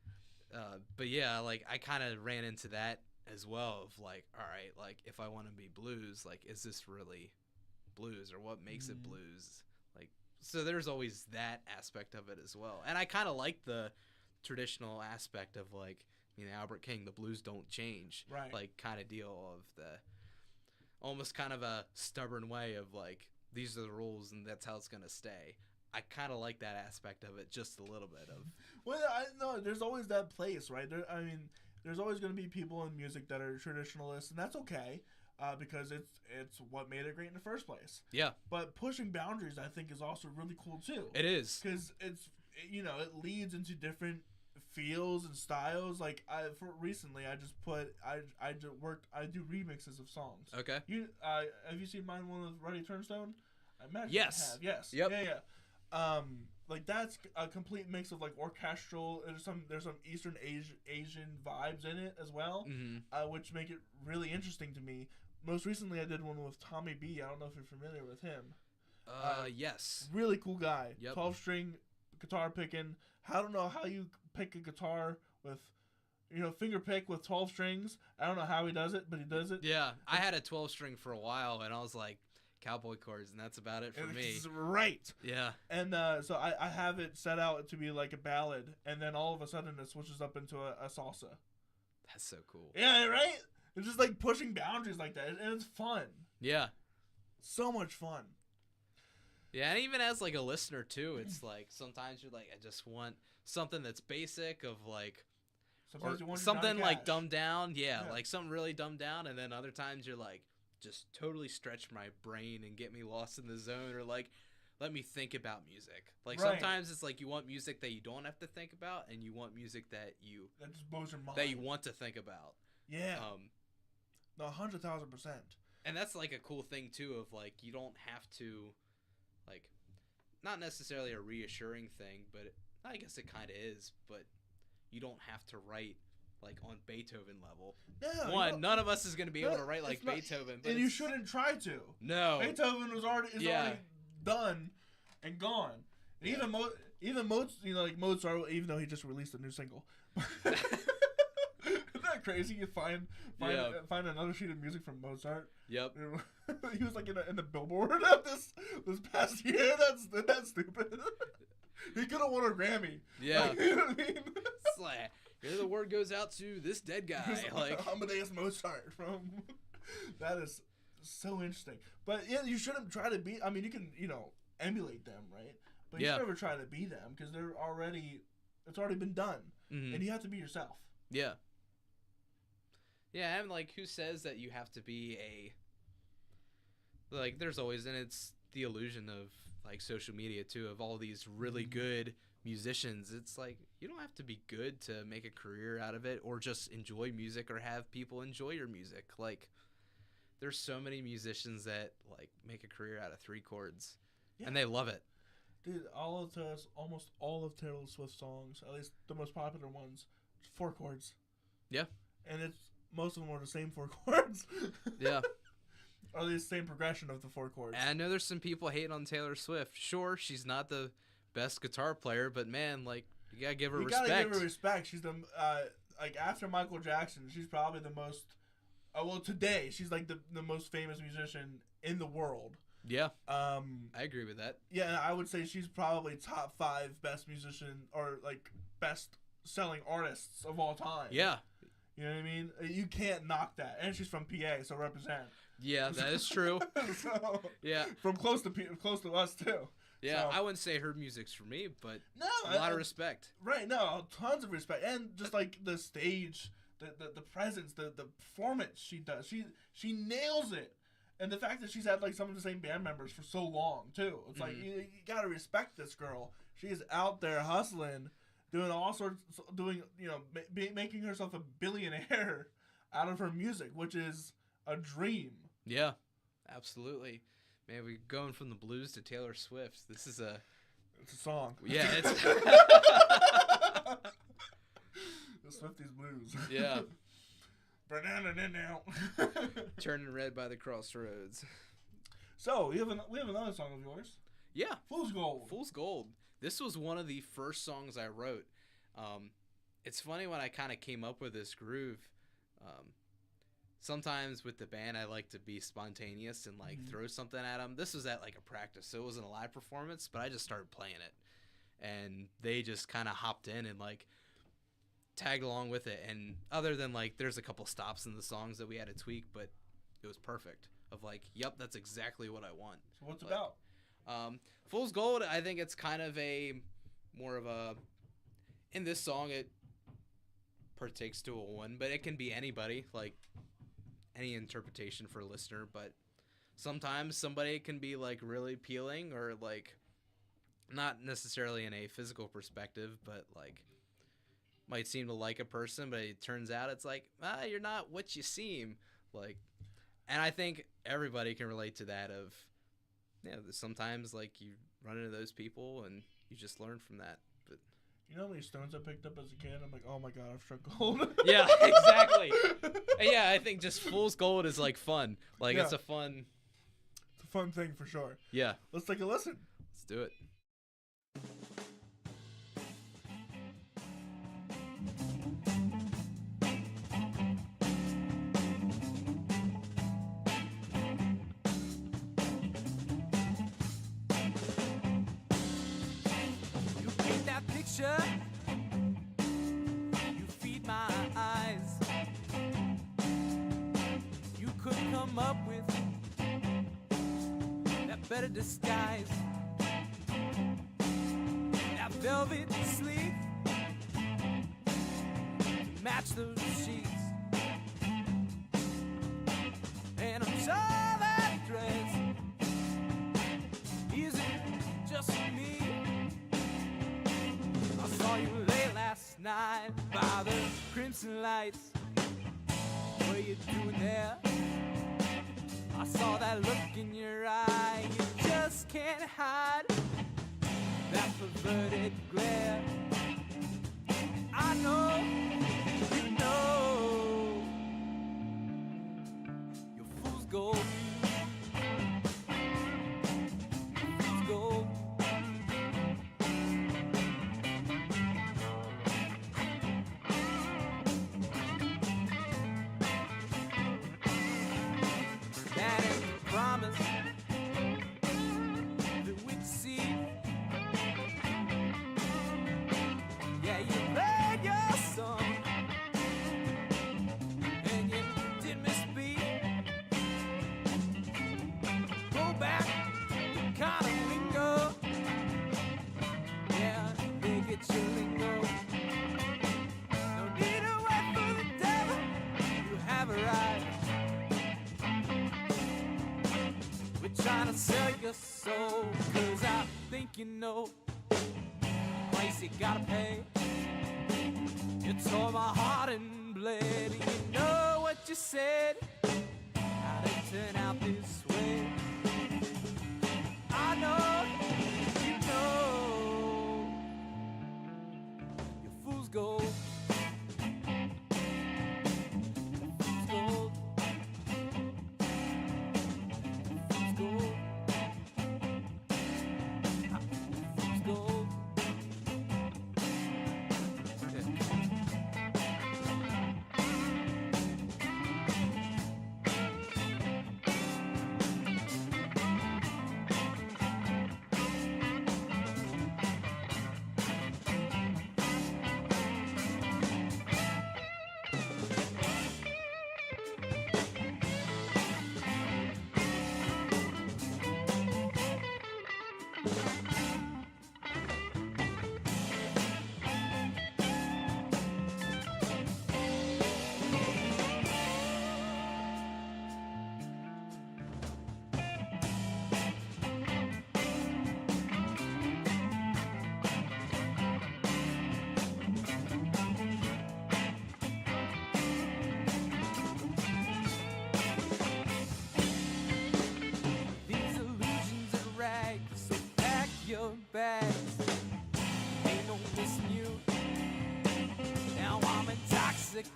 But yeah, like I kind of ran into that as well of like, all right, like if I want to be blues, like is this really blues or what makes it blues? Like, so there's always that aspect of it as well. And I kind of like the traditional aspect of like, Albert King, the blues don't change. Right. Like kind of deal of the almost kind of a stubborn way of like, these are the rules and that's how it's going to stay. I kind of like that aspect of it just a little bit of. Well, I know there's always that place, right? There's always going to be people in music that are traditionalists, and that's okay, because it's what made it great in the first place. Yeah. But pushing boundaries, I think, is also really cool too. It is, because it leads into different feels and styles. Like recently, I do remixes of songs. Okay. Have you seen mine one with Ruddy Turnstone? I imagine yes. you have. Yes. Yep. Yeah. Like that's a complete mix of like orchestral. There's some Eastern Asian vibes in it as well, which make it really interesting to me. Most recently, I did one with Tommy B. I don't know if you're familiar with him. Yes. Really cool guy. Yep. 12-string guitar picking. I don't know how you pick a guitar with, finger pick with 12 strings. I don't know how he does it, but he does it. Yeah, I had a 12-string for a while, and I was like, cowboy chords, and that's about it for me. Right. Yeah. And so I have it set out to be like a ballad, and then all of a sudden it switches up into a salsa. That's so cool. Yeah, right? It's just like pushing boundaries like that, and it's fun. Yeah. So much fun. Yeah, and even as like a listener too, it's like sometimes you're like, I just want something that's basic of like, sometimes you want something like dumbed down. Yeah, like something really dumbed down, and then other times you're like, just totally stretch my brain and get me lost in the zone, or like let me think about music. Like sometimes it's like you want music that you don't have to think about, and you want music that just blows your mind, that you want to think about. Yeah. No, 100,000%. And that's like a cool thing too of like you don't have to, like, not necessarily a reassuring thing, but I guess it kind of is, but you don't have to write like on Beethoven level. No, none of us is going to be able to write like Beethoven, but and you shouldn't try to. No, Beethoven was already done and gone. And even Mozart, even though he just released a new single. Isn't that crazy? You find another sheet of music from Mozart. Yep. He was like in the Billboard this past year. That's stupid. He could have won a Grammy. Yeah. Like, you know what I mean? It's like, here the word goes out to this dead guy. Like Amadeus Mozart from. That is so interesting. But yeah, you shouldn't try to be. I mean, you can emulate them, right? But you should never try to be them because it's already been done, and you have to be yourself. Yeah. Yeah, and like, who says that you have to be like, there's always, and it's the illusion of like social media too, of all these really good musicians. It's like, you don't have to be good to make a career out of it or just enjoy music or have people enjoy your music. Like, there's so many musicians that like make a career out of 3 chords and they love it. Dude, almost all of Taylor Swift's songs, at least the most popular ones, 4 chords. Yeah. And most of them are the same 4 chords. Yeah. Or the same progression of the 4 chords. And I know there's some people hating on Taylor Swift. Sure, she's not the best guitar player, but man, like, you gotta give her respect. You gotta give her respect. She's the like, after Michael Jackson, she's probably the most. Well, today she's like the most famous musician in the world. Yeah. I agree with that. Yeah, I would say she's probably top 5 best musician or like best selling artists of all time. Yeah. You know what I mean? You can't knock that. And she's from PA, so represent. Yeah, that is true. So, yeah. From close to us, too. Yeah, so, I wouldn't say her music's for me, but no, a lot of respect. Right, no, tons of respect. And just like the stage, the presence, the performance she does. She nails it. And the fact that she's had like some of the same band members for so long, too. It's like, you gotta respect this girl. She is out there hustling, doing all sorts, making herself a billionaire out of her music, which is a dream. Yeah, absolutely. Man, we're going from the blues to Taylor Swift. It's a song. Yeah, it's the Swifties blues. Yeah. Banana now. Turning red by the crossroads. So we have another song of yours. Yeah. Fool's Gold. Fool's Gold. This was one of the first songs I wrote. It's funny when I kind of came up with this groove. Sometimes with the band, I like to be spontaneous and like throw something at them. This was at like a practice, so it wasn't a live performance, but I just started playing it, and they just kind of hopped in and like tagged along with it. And other than like, there's a couple stops in the songs that we had to tweak, but it was perfect. Of like, yep, that's exactly what I want. So what's it like, about? Fool's Gold. I think it's kind of more of a. In this song, it partakes to a one, but it can be anybody. Like. Any interpretation for a listener, but sometimes somebody can be like really appealing or like not necessarily in a physical perspective, but like might seem to like a person, but it turns out it's like, you're not what you seem like. And I think everybody can relate to that of, sometimes like you run into those people and you just learn from that. But you know how many stones I picked up as a kid? I'm like, oh my god, I've struck gold. Yeah, exactly. And yeah, I think just Fool's Gold is like fun. Like it's a fun thing for sure. Yeah. Let's take a listen. Let's do it. You paint that picture. You feed my eyes. You couldn't come up with that better disguise. That velvet sleeve to match those sheets. And I'm sure that dress isn't just for me. I saw you late last night by the crimson lights. What are you doing there? I saw that look in your eye. You just can't hide that perverted glare. I know, you know, you're fool's gold. Fool's gold. That ain't the promise that we'd see. Yeah, you played your song and you did misspeak. Go back, kind of lingo. Yeah, they get your lingo. No need to wait for the devil. You have arrived. We're trying to sell your soul, 'cause I think you know price you gotta pay. You tore my heart and bled, and you know what you said. How'd it turn out this way? I know, you know, your fool's gold. Fool's gold. Fool's gold. Fool's gold.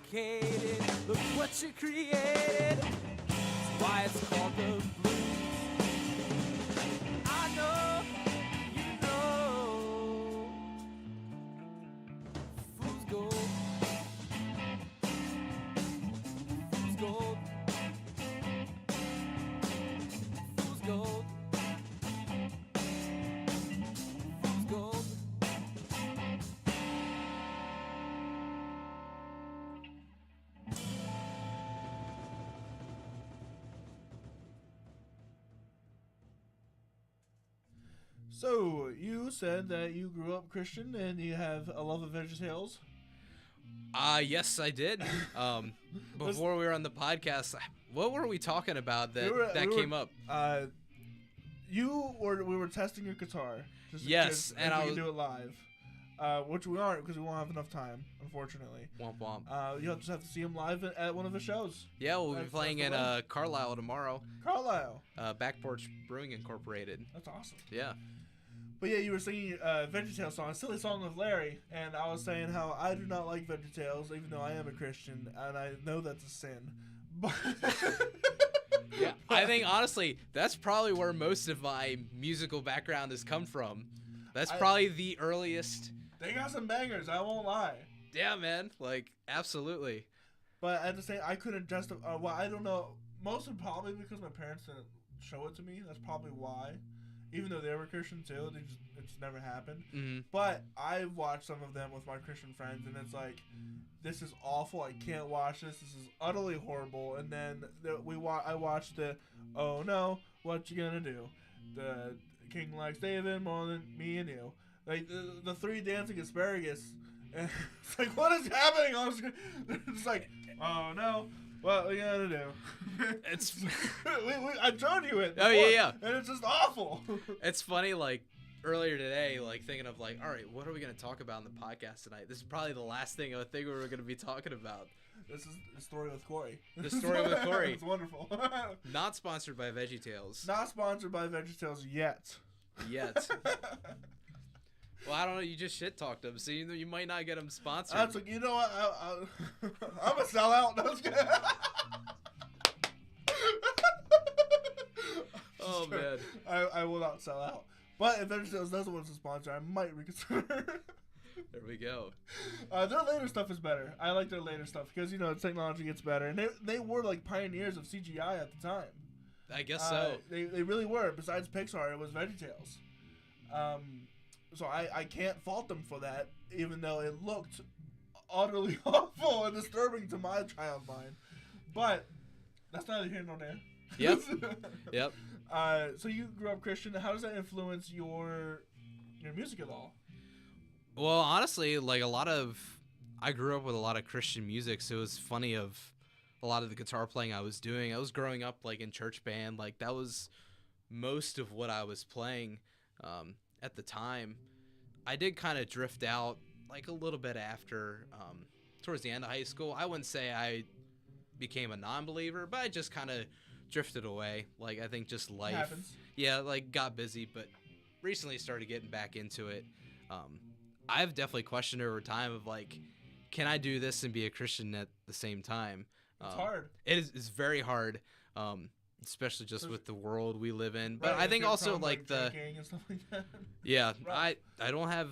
complicated. Look what you created. That's why it's called the blues. I know, you know. Fool's gold. Fool's gold. Fool's gold. Fool's gold. So, you said that you grew up Christian and you have a love of VeggieTales. Yes, I did. Before we were on the podcast, what were we talking about that came up? We were testing your guitar. Yes, and we can do it live. Which we aren't because we won't have enough time, unfortunately. Womp womp. You'll just have to see him live at one of the shows. Yeah, we'll be playing in Carlisle tomorrow. Carlisle. Back Porch Brewing Incorporated. That's awesome. Yeah. But yeah, you were singing VeggieTales song, a silly song with Larry, and I was saying how I do not like VeggieTales, even though I am a Christian, and I know that's a sin. But Yeah, I think honestly, that's probably where most of my musical background has come from. That's probably the earliest. They got some bangers, I won't lie. Yeah, man. Like, absolutely. But at the same, I couldn't justify. Well, I don't know. Mostly probably because my parents didn't show it to me. That's probably why. Even though they were Christian too, it just never happened. Mm-hmm. But I've watched some of them with my Christian friends, and it's like, this is awful. I can't watch this. This is utterly horrible. And then I watched the, oh no, what you gonna do? The King likes David more than me and you. Like the three dancing asparagus. And it's like, what is happening on screen? It's like, oh no, what are we gonna do? It's I showed you it. Oh, yeah. And it's just awful. It's funny, like, earlier today, like, thinking of, like, all right, what are we going to talk about in the podcast tonight? This is probably the last thing I think we were going to be talking about. This is the story with Cory. The story with Cory. It's wonderful. Not sponsored by VeggieTales. Not sponsored by VeggieTales yet. Yet. Well, I don't know. You just shit-talked them, so you might not get them sponsored. That's like, you know what? I'm a sellout. No, Oh, man. I will not sell out. But if VeggieTales doesn't want to sponsor, I might reconsider. There we go. Their later stuff is better. I like their later stuff because, technology gets better. And they were, like, pioneers of CGI at the time. I guess so. They really were. Besides Pixar, it was VeggieTales. So I can't fault them for that, even though it looked utterly awful and disturbing to my child mind. But that's neither here nor there. Yep. Yep. So you grew up Christian. How does that influence your music at all? Well, honestly, like I grew up with a lot of Christian music, so it was funny of a lot of the guitar playing I was doing. I was growing up like in church band, like that was most of what I was playing at the time. I did kind of drift out like a little bit after towards the end of high school. I wouldn't say I became a non-believer, but I just kind of drifted away. Like I think just life happens. Yeah, like got busy, but recently started getting back into it. I've definitely questioned over time of like, can I do this and be a Christian at the same time? It's hard. It's very hard, especially just with the world we live in. But right, I think also like the and stuff like that. yeah, Right. I don't have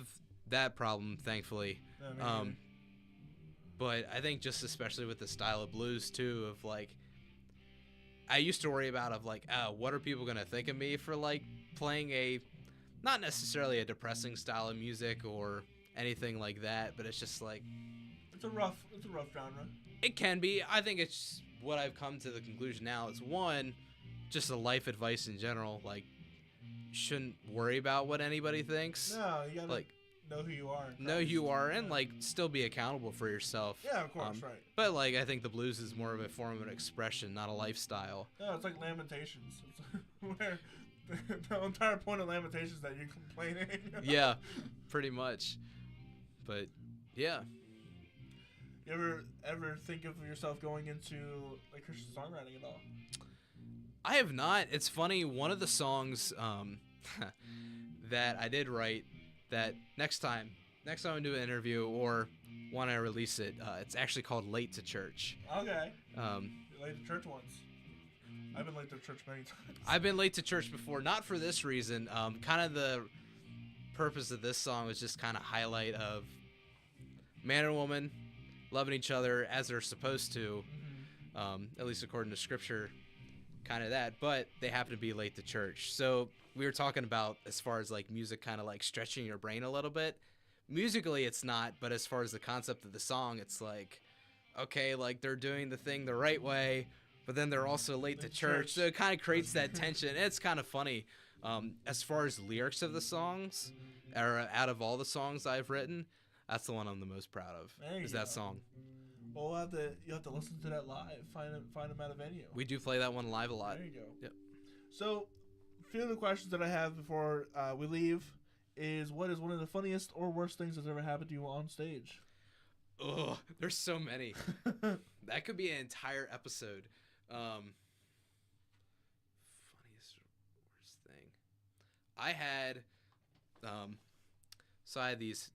that problem, thankfully. No, me But I think just especially with the style of blues too, of like, I used to worry about of like, what are people gonna think of me for like playing a, not necessarily a depressing style of music or anything like that, but it's just like, it's a rough genre. It can be. I think it's what I've come to the conclusion now. It's one, just a life advice in general. Like, shouldn't worry about what anybody thinks. No, you gotta like know who you are. Know who you are, and like still be accountable for yourself. Yeah, of course, right. But like, I think the blues is more of a form of an expression, not a lifestyle. No, it's like Lamentations. It's where the entire point of Lamentations is that you're complaining. Yeah, pretty much. But yeah. You ever think of yourself going into like Christian songwriting at all? I have not. It's funny. One of the songs that I did write, that next time I do an interview, or want to release it. It's actually called Late to Church. Okay. Um, Late to church once. I've been late to church many times. I've been late to church before, not for this reason. Kind of the purpose of this song was just kind of highlight of man and woman loving each other as they're supposed to, at least according to scripture, kind of that, but they happen to be late to church. So we were talking about as far as like music kind of like stretching your brain a little bit. Musically it's not, but as far as the concept of the song, it's like, okay, like they're doing the thing the right way, but then they're also late to church. So it kind of creates that tension. It's kind of funny. As far as lyrics of the songs, or out of all the songs I've written, that's the one I'm the most proud of. Is that song. Well, you have to listen to that live. Find them at a venue. We do play that one live a lot. There you go. Yep. So, a few of the questions that I have before we leave is, what is one of the funniest or worst things that's ever happened to you on stage? Oh, there's so many. That could be an entire episode. Funniest or worst thing. I had these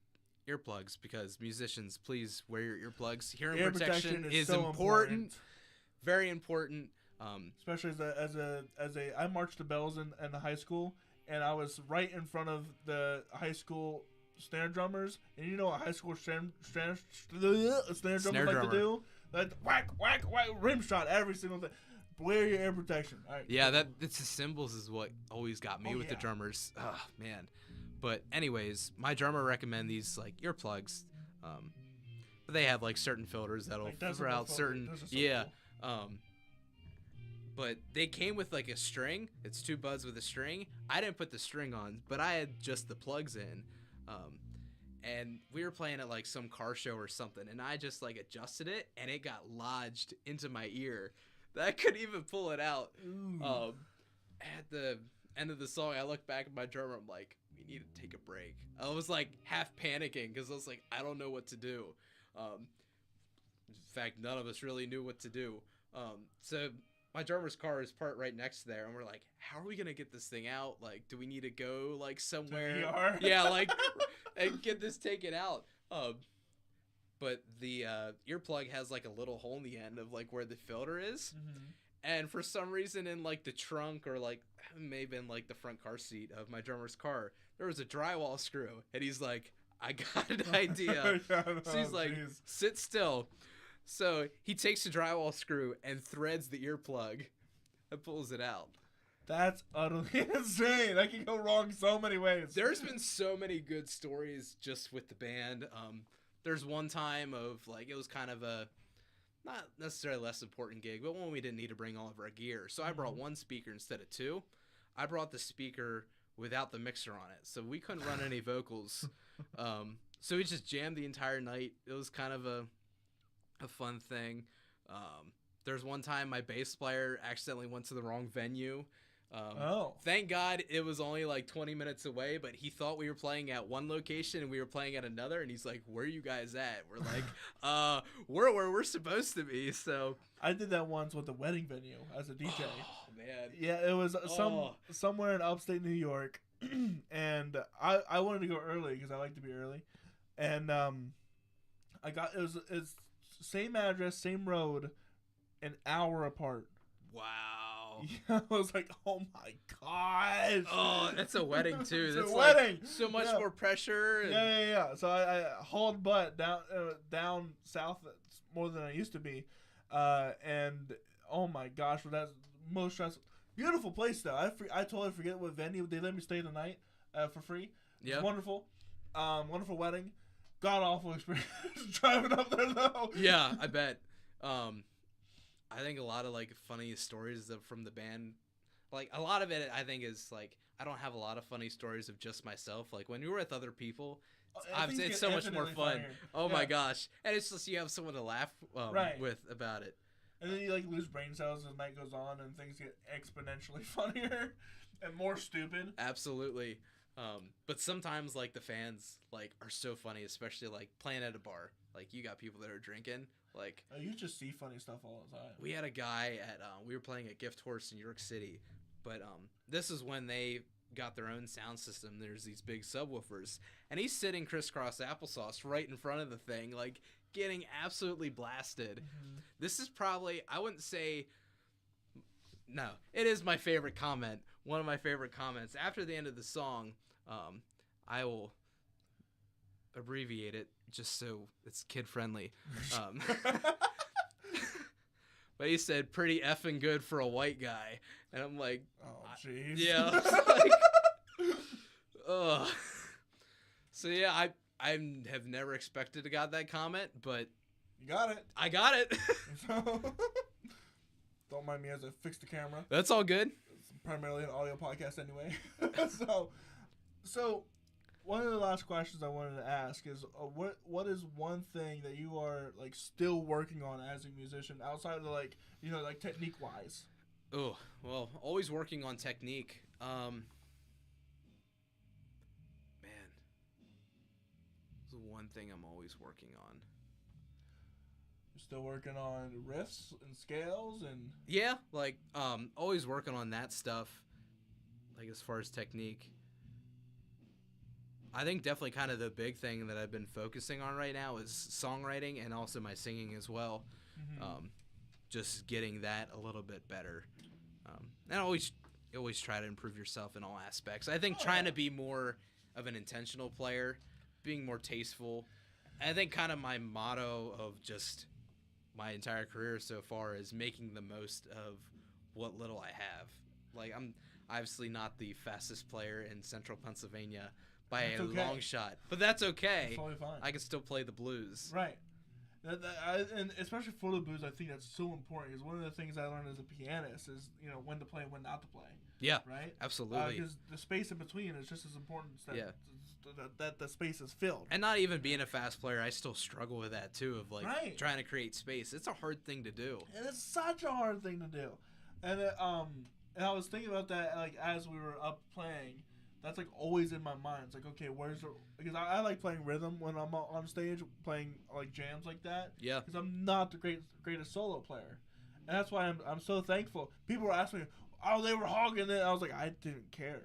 earplugs, because musicians, please wear your earplugs. Hearing Ear protection is so important. Very important. Especially as a I marched the bells in the high school, and I was right in front of the high school snare drummers, and you know what high school snare drummers like to do? Like whack, whack, whack, rim shot every single thing. Wear your ear protection. All right. Yeah, it's the cymbals is what always got me with the drummers. Oh man. But anyways, my drummer recommend these like earplugs, but they have like certain filters that'll filter out certain. Yeah. Cool. But they came with like a string. It's 2 buds with a string. I didn't put the string on, but I had just the plugs in. And we were playing at like some car show or something, and I just like adjusted it, and it got lodged into my ear. I couldn't even pull it out. At the end of the song, I look back at my drummer. I'm like, we need to take a break. I was like half panicking because I was like, I don't know what to do. In fact, none of us really knew what to do. So my drummer's car is parked right next to there, and we're like, how are we gonna get this thing out? Like, do we need to go like somewhere? Yeah, like, and get this taken out. But the earplug has like a little hole in the end of like where the filter is. And for some reason in like the trunk, or like maybe in like the front car seat of my drummer's car, there was a drywall screw, and he's like, I got an idea. So he's like, sit still. So he takes the drywall screw and threads the earplug and pulls it out. That's utterly insane. That can go wrong so many ways. There's been so many good stories just with the band. There's one time of like, it was kind of a not necessarily less important gig, but one we didn't need to bring all of our gear. So I brought 1 speaker instead of 2. I brought the speaker without the mixer on it, so we couldn't run any vocals. So we just jammed the entire night. It was kind of a fun thing. There's one time my bass player accidentally went to the wrong venue. Thank God it was only like 20 minutes away, but he thought we were playing at one location and we were playing at another, and he's like, where are you guys at? We're like, we're where we're supposed to be. So I did that once with the wedding venue as a DJ. Oh man. Yeah, it was somewhere in upstate New York, and I wanted to go early because I like to be early, and it's same address, same road, an hour apart. Wow. Yeah, I was like, oh my gosh. Oh, that's a wedding too. It's that's a like wedding. So much more pressure. And... Yeah. So I hauled butt down south more than I used to be, and oh my gosh, that's most stressful. Beautiful place though. I totally forget what venue they let me stay the night for free. Yeah. Wonderful, wonderful wedding. God awful experience driving up there though. Yeah, I bet. I think a lot of like funny stories from the band, like a lot of it I think is like, I don't have a lot of funny stories of just myself. Like when you're with other people, obviously it's so much more fun. Funnier. Oh my gosh. And it's just, you have someone to laugh with about it. And then you like lose brain cells as the night goes on and things get exponentially funnier and more stupid. Absolutely. But sometimes like the fans like are so funny, especially like playing at a bar. Like you got people that are drinking. Like you just see funny stuff all the time. We had a guy at we were playing at Gift Horse in New York City, but this is when they got their own sound system. There's these big subwoofers, and he's sitting crisscross applesauce right in front of the thing, like getting absolutely blasted. Mm-hmm. This is probably, I wouldn't say, no, it is my favorite comment. One of my favorite comments. After the end of the song, I will abbreviate it just so it's kid friendly. But he said, "Pretty effing good for a white guy," and I'm like, "Oh, jeez." Yeah. Like, ugh. So yeah, I have never expected to got that comment, but you got it. I got it. Don't mind me as I fix the camera. That's all good. It's primarily an audio podcast anyway. So one of the last questions I wanted to ask is, what is one thing that you are like still working on as a musician outside of like technique wise? Oh, well, always working on technique. Man, it's one thing I'm always working on. You're still working on riffs and scales and yeah, like always working on that stuff. Like as far as technique, I think definitely kind of the big thing that I've been focusing on right now is songwriting and also my singing as well. Mm-hmm. Just getting that a little bit better. And always try to improve yourself in all aspects. I think trying to be more of an intentional player, being more tasteful. I think kind of my motto of just my entire career so far is making the most of what little I have. Like I'm obviously not the fastest player in Central Pennsylvania by a long shot, but that's okay. That's totally fine. I can still play the blues. Right. And especially for the blues, I think that's so important. Because one of the things I learned as a pianist is when to play and when not to play. Yeah. Right. Absolutely. Because the space in between is just as important that the space is filled. And not even being a fast player, I still struggle with that too. Of like trying to create space. It's a hard thing to do. And it's such a hard thing to do. And and I was thinking about that like as we were up playing. That's like always in my mind. It's like, okay, because I like playing rhythm when I'm on stage, playing like jams like that. Yeah. Because I'm not the greatest solo player, and that's why I'm so thankful. People were asking me, oh, they were hogging it. I was like, I didn't care.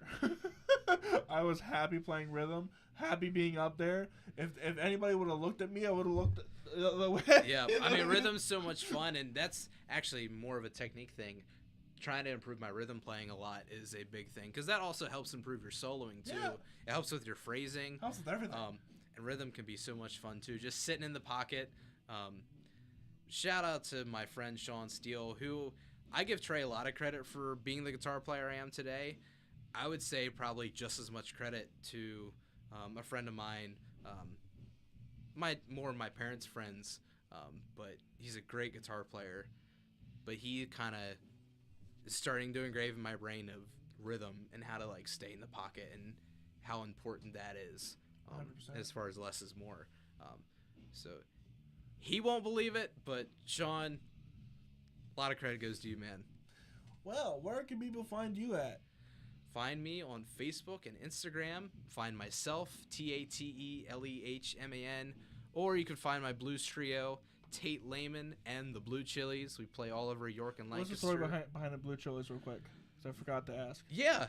I was happy playing rhythm, happy being up there. If anybody would have looked at me, I would have looked the other way. Yeah, I mean, rhythm's so much fun, and that's actually more of a technique thing. Trying to improve my rhythm playing a lot is a big thing because that also helps improve your soloing too. Yeah. It helps with your phrasing. Helps with everything. And rhythm can be so much fun too. Just sitting in the pocket. Shout out to my friend Sean Steele, who I give Trey a lot of credit for being the guitar player I am today. I would say probably just as much credit to a friend of mine, more of my parents' friends, but he's a great guitar player. But he kind of starting to engrave in my brain of rhythm and how to like stay in the pocket and how important that is as far as less is more. So he won't believe it, but Sean, a lot of credit goes to you, man. Well, where can people find you at? Find me on Facebook and Instagram. Find myself, TateLehman, or you can find my blues trio, Tate Lehman and the Blue Chilies. We play all over York and Lancaster. What's the story behind the Blue Chilies, real quick? Because I forgot to ask. Yeah.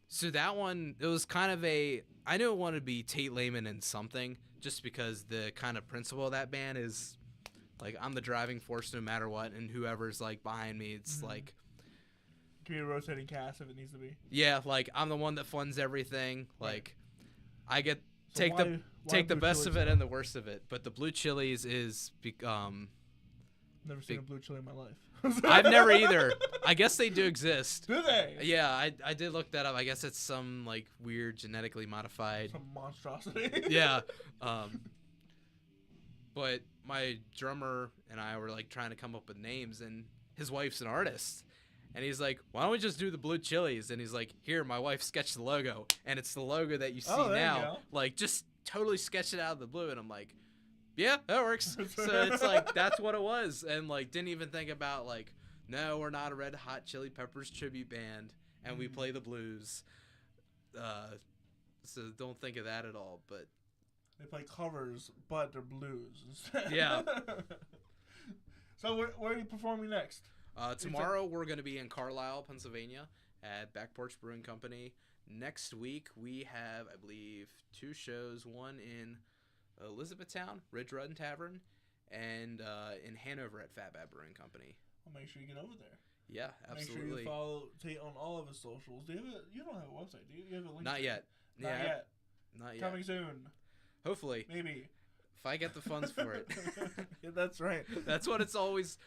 So that one, it was kind of I knew it wanted to be Tate Lehman and something, just because the kind of principle of that band is, like, I'm the driving force no matter what, and whoever's, like, behind me, it's like... It can be a rotating cast if it needs to be. Yeah, like, I'm the one that funds everything. Like, I get... So take the best of it and the worst of it. But the Blue Chilies is never seen a blue chili in my life. I've never either. I guess they do exist. Do they? Yeah, I did look that up. I guess it's some like weird genetically modified. Some monstrosity. Yeah. But my drummer and I were like trying to come up with names, and his wife's an artist. And he's like, why don't we just do the Blue Chilies? And he's like, here, my wife sketched the logo. And it's the logo that you see now. Like, just totally sketched it out of the blue. And I'm like, yeah, that works. So it's like, that's what it was. And, like, didn't even think about, like, no, we're not a Red Hot Chili Peppers tribute band. And we play the blues. So don't think of that at all. But they play covers, but they're blues. Yeah. So where are you performing next? Tomorrow we're going to be in Carlisle, Pennsylvania at Back Porch Brewing Company. Next week, we have, I believe, 2 shows, one in Elizabethtown, Ridge Run Tavern, and in Hanover at Fat Bad Brewing Company. Well, make sure you get over there. Yeah, absolutely. Make sure you follow Tate on all of his socials. You don't have a website, do you? You have a link? Not yet. Not yet. Not yet. Coming soon. Hopefully. Maybe. If I get the funds for it. Yeah, that's right. That's what it's always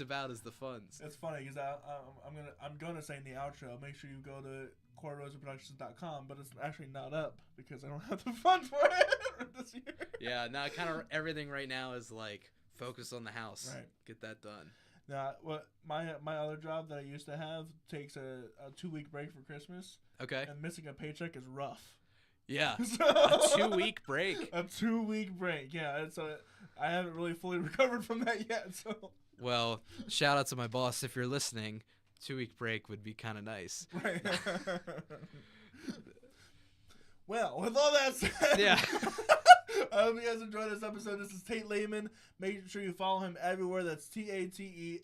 about, is the funds. It's funny because I'm gonna say in the outro, make sure you go to CoryRoseProductions.com, but it's actually not up because I don't have the funds for it this year. Yeah, now kind of everything right now is like focus on the house. Right. Get that done. Now, what my other job that I used to have takes a 2-week break for Christmas. Okay. And missing a paycheck is rough. Yeah. So, a 2-week break. A 2-week break. Yeah. I haven't really fully recovered from that yet. So. Well, shout out to my boss if you're listening. 2-week break would be kind of nice. Right. Well, with all that said, yeah. I hope you guys enjoyed this episode. This is Tate Lehman. Make sure you follow him everywhere. That's TateLehman.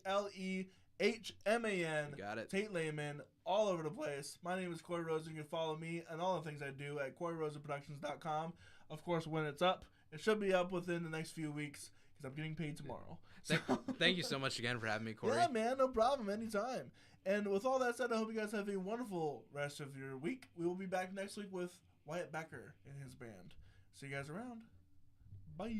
Got it. Tate Lehman, all over the place. My name is Cory Rose. You can follow me and all the things I do at CoryRoseProductions.com. Of course, when it's up, it should be up within the next few weeks because I'm getting paid tomorrow. Thank you so much again for having me, Cory. Yeah, man, no problem. Anytime. And with all that said, I hope you guys have a wonderful rest of your week. We will be back next week with Wyatt Becker and his band. See you guys around. Bye.